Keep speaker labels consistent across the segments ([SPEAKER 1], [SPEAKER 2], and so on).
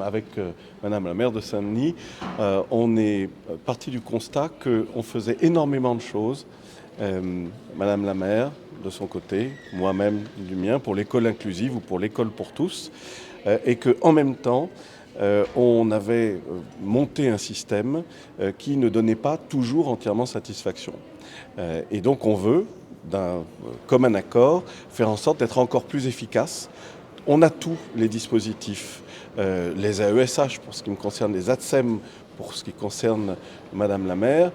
[SPEAKER 1] avec Madame la maire de Saint-Denis, on est parti du constat qu'on faisait énormément de choses. Madame la maire, de son côté, moi-même du mien, pour l'école inclusive ou pour l'école pour tous, et qu'en même temps, on avait monté un système qui ne donnait pas toujours entièrement satisfaction. Et donc on veut, d'un commun accord, faire en sorte d'être encore plus efficace. On a tous les dispositifs, les AESH pour ce qui me concerne, les ATSEM pour ce qui concerne Madame la maire.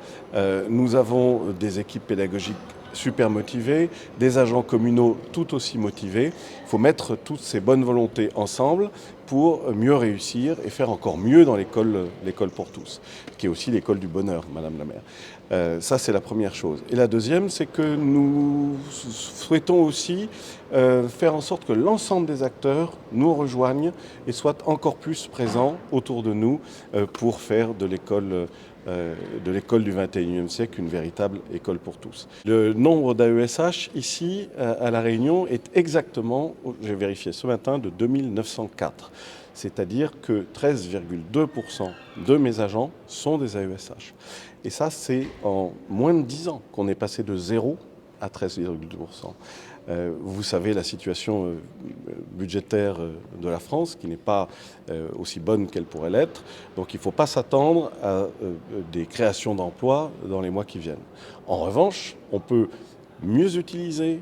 [SPEAKER 1] Nous avons des équipes pédagogiques super motivés, des agents communaux tout aussi motivés. Il faut mettre toutes ces bonnes volontés ensemble pour mieux réussir et faire encore mieux dans l'école pour tous, qui est aussi l'école du bonheur, Madame la maire. Ça, c'est la première chose. Et la deuxième, c'est que nous souhaitons aussi faire en sorte que l'ensemble des acteurs nous rejoignent et soient encore plus présents autour de nous pour faire de l'école du XXIe siècle une véritable école pour tous. Le nombre d'AESH ici à La Réunion est exactement, j'ai vérifié ce matin, de 2904. C'est-à-dire que 13,2% de mes agents sont des AESH. Et ça, c'est en moins de 10 ans qu'on est passé de 0 à 13,2%. Vous savez la situation budgétaire de la France qui n'est pas aussi bonne qu'elle pourrait l'être. Donc il ne faut pas s'attendre à des créations d'emplois dans les mois qui viennent. En revanche, on peut mieux utiliser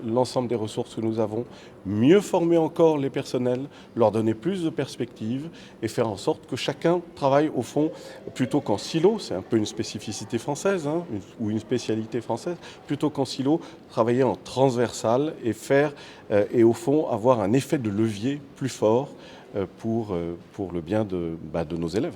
[SPEAKER 1] l'ensemble des ressources que nous avons, mieux former encore les personnels, leur donner plus de perspectives et faire en sorte que chacun travaille au fond plutôt qu'en silo, c'est un peu une spécificité française ou une spécialité française, plutôt qu'en silo, travailler en transversal et faire et au fond avoir un effet de levier plus fort pour le bien de nos élèves.